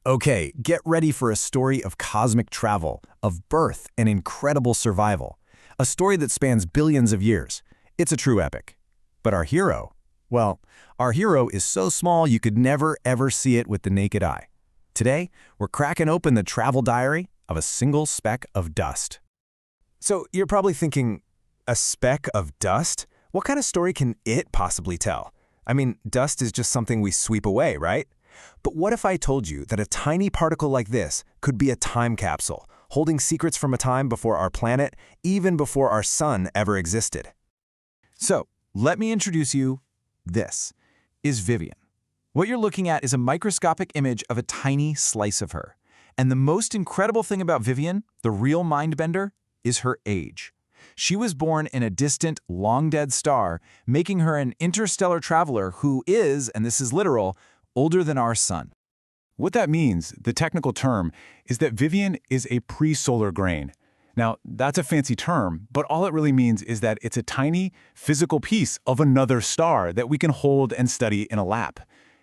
Okay, get ready for a story of cosmic travel, of birth and incredible survival. A story that spans billions of years. It's a true epic. But our hero? Well, our hero is so small you could never ever see it with the naked eye. Today, we're cracking open the travel diary of a single speck of dust. So you're probably thinking, a speck of dust? What kind of story can it possibly tell? I mean, dust is just something we sweep away, right? But what if I told you that a tiny particle like this could be a time capsule, holding secrets from a time before our planet, even before our sun ever existed? So, let me introduce you. This is Vivian. What you're looking at is a microscopic image of a tiny slice of her. And the most incredible thing about Vivian, the real mind-bender, is her age. She was born in a distant, long-dead star, making her an interstellar traveler who is, and this is literal, older than our sun. What that means, the technical term, is that Vivian is a presolar grain. Now, that's a fancy term, but all it really means is that it's a tiny, physical piece of another star that we can hold and study in a lab.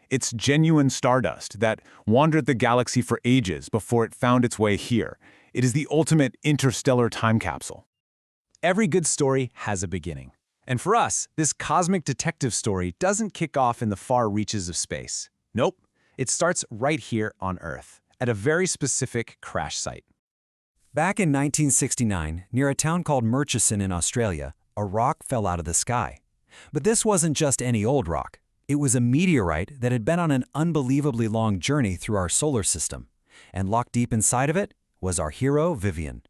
It's genuine stardust that wandered the galaxy for ages before it found its way here. It is the ultimate interstellar time capsule. Every good story has a beginning. And for us, this cosmic detective story doesn't kick off in the far reaches of space. Nope, it starts right here on Earth, at a very specific crash site. Back in 1969, near a town called Murchison in Australia, a rock fell out of the sky. But this wasn't just any old rock. It was a meteorite that had been on an unbelievably long journey through our solar system. And locked deep inside of it was our hero, Vivian.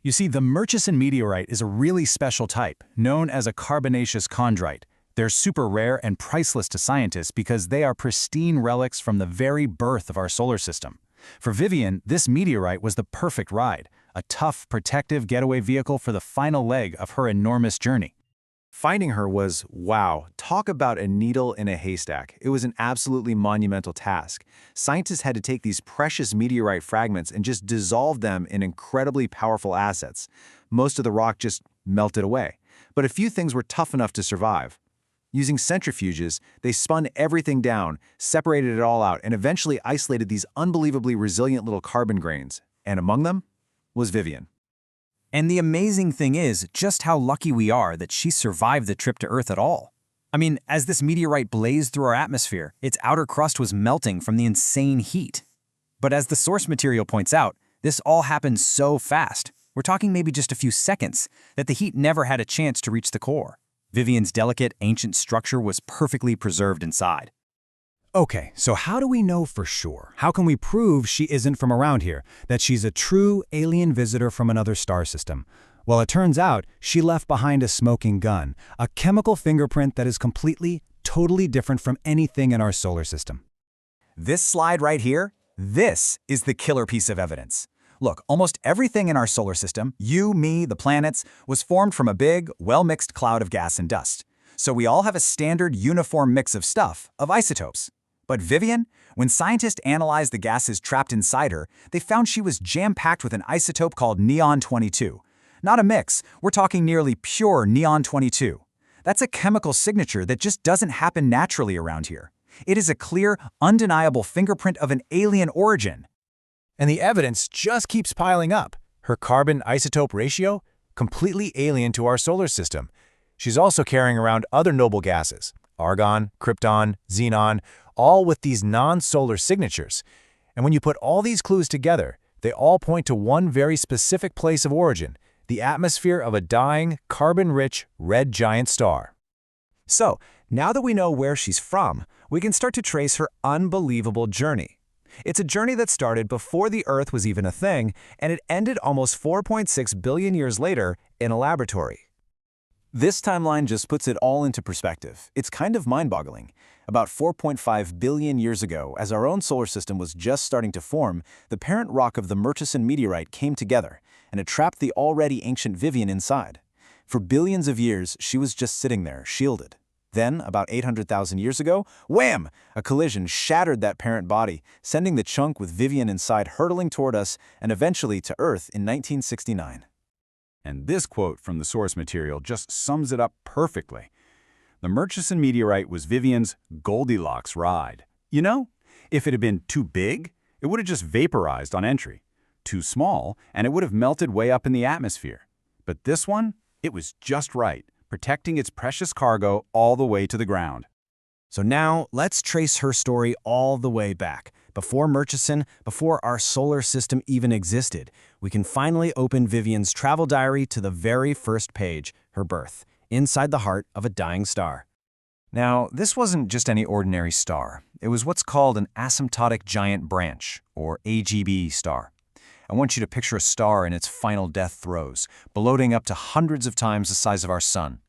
You see, the Murchison meteorite is a really special type, known as a carbonaceous chondrite. They're super rare and priceless to scientists because they are pristine relics from the very birth of our solar system. For Vivian, this meteorite was the perfect ride, a tough, protective getaway vehicle for the final leg of her enormous journey. Finding her was, wow, talk about a needle in a haystack. It was an absolutely monumental task. Scientists had to take these precious meteorite fragments and just dissolve them in incredibly powerful assets. Most of the rock just melted away. But a few things were tough enough to survive. Using centrifuges, they spun everything down, separated it all out, and eventually isolated these unbelievably resilient little carbon grains. And among them was Vivian. And the amazing thing is just how lucky we are that she survived the trip to Earth at all. I mean, as this meteorite blazed through our atmosphere, its outer crust was melting from the insane heat. But as the source material points out, this all happened so fast, we're talking maybe just a few seconds, that the heat never had a chance to reach the core. Vivian's delicate, ancient structure was perfectly preserved inside. Okay, so how do we know for sure? How can we prove she isn't from around here, that she's a true alien visitor from another star system? Well, it turns out she left behind a smoking gun, a chemical fingerprint that is completely, totally different from anything in our solar system. This slide right here, this is the killer piece of evidence. Look, almost everything in our solar system, you, me, the planets, was formed from a big, well-mixed cloud of gas and dust. So we all have a standard, uniform mix of stuff, of isotopes. But Vivian, when scientists analyzed the gases trapped inside her, they found she was jam-packed with an isotope called neon-22. Not a mix, we're talking nearly pure neon-22. That's a chemical signature that just doesn't happen naturally around here. It is a clear, undeniable fingerprint of an alien origin. And the evidence just keeps piling up. Her carbon-isotope ratio, completely alien to our solar system. She's also carrying around other noble gases, argon, krypton, xenon, all with these non-solar signatures. And when you put all these clues together, they all point to one very specific place of origin, the atmosphere of a dying, carbon-rich red giant star. So, now that we know where she's from, we can start to trace her unbelievable journey. It's a journey that started before the Earth was even a thing, and it ended almost 4.6 billion years later in a laboratory. This timeline just puts it all into perspective. It's kind of mind-boggling. About 4.5 billion years ago, as our own solar system was just starting to form, the parent rock of the Murchison meteorite came together, and it trapped the already ancient Vivian inside. For billions of years, she was just sitting there, shielded. Then, about 800,000 years ago, wham! A collision shattered that parent body, sending the chunk with Vivian inside hurtling toward us and eventually to Earth in 1969. And this quote from the source material just sums it up perfectly. The Murchison meteorite was Vivian's Goldilocks ride. You know, if it had been too big, It would have just vaporized on entry. Too small, and it would have melted way up in the atmosphere. But this one, it was just right, protecting its precious cargo all the way to the ground. So now, let's trace her story all the way back. Before Murchison, before our solar system even existed, we can finally open Vivian's travel diary to the very first page, her birth, inside the heart of a dying star. Now, this wasn't just any ordinary star. It was what's called an asymptotic giant branch, or AGB star. I want you to picture a star in its final death throes, bloating up to hundreds of times the size of our sun.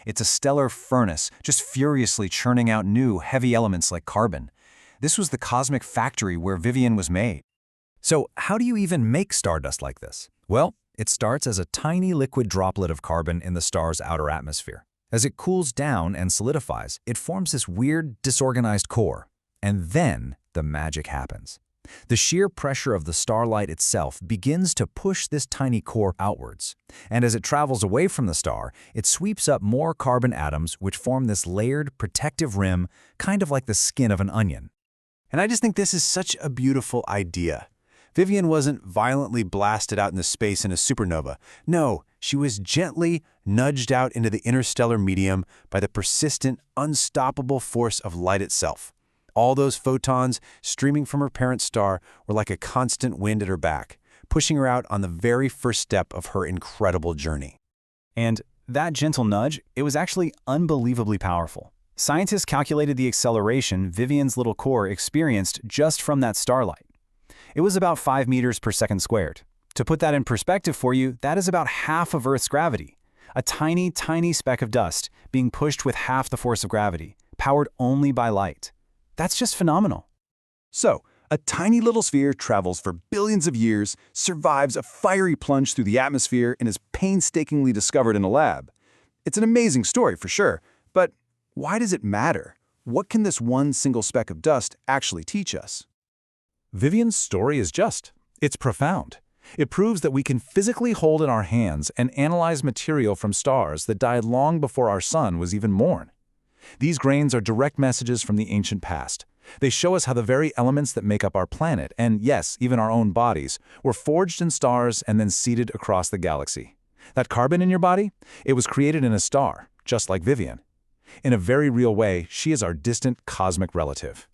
It's a stellar furnace, just furiously churning out new, heavy elements like carbon. This was the cosmic factory where Vivian was made. So, how do you even make stardust like this? Well, it starts as a tiny liquid droplet of carbon in the star's outer atmosphere. As it cools down and solidifies, it forms this weird, disorganized core. And then the magic happens. The sheer pressure of the starlight itself begins to push this tiny core outwards. And as it travels away from the star, it sweeps up more carbon atoms which form this layered, protective rim, kind of like the skin of an onion. And I just think this is such a beautiful idea. Vivian wasn't violently blasted out into space in a supernova. No, she was gently nudged out into the interstellar medium by the persistent, unstoppable force of light itself. All those photons streaming from her parent star were like a constant wind at her back, pushing her out on the very first step of her incredible journey. And that gentle nudge, it was actually unbelievably powerful. Scientists calculated the acceleration Vivian's little core experienced just from that starlight. It was about 5 meters per second squared. To put that in perspective for you, that is about half of Earth's gravity. A tiny, tiny speck of dust being pushed with half the force of gravity, powered only by light. That's just phenomenal. So, a tiny little sphere travels for billions of years, survives a fiery plunge through the atmosphere, and is painstakingly discovered in a lab. It's an amazing story for sure, but why does it matter? What can this one single speck of dust actually teach us? Vivian's story is it's profound. It proves that we can physically hold in our hands and analyze material from stars that died long before our sun was even born. These grains are direct messages from the ancient past. They show us how the very elements that make up our planet, and yes, even our own bodies, were forged in stars and then seeded across the galaxy. That carbon in your body? It was created in a star, just like Vivian. In a very real way, she is our distant cosmic relative.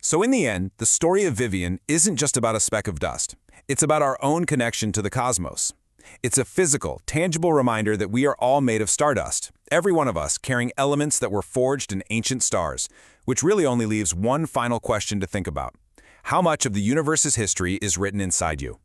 So in the end, the story of Vivian isn't just about a speck of dust. It's about our own connection to the cosmos. It's a physical, tangible reminder that we are all made of stardust, every one of us carrying elements that were forged in ancient stars, which really only leaves one final question to think about. How much of the universe's history is written inside you?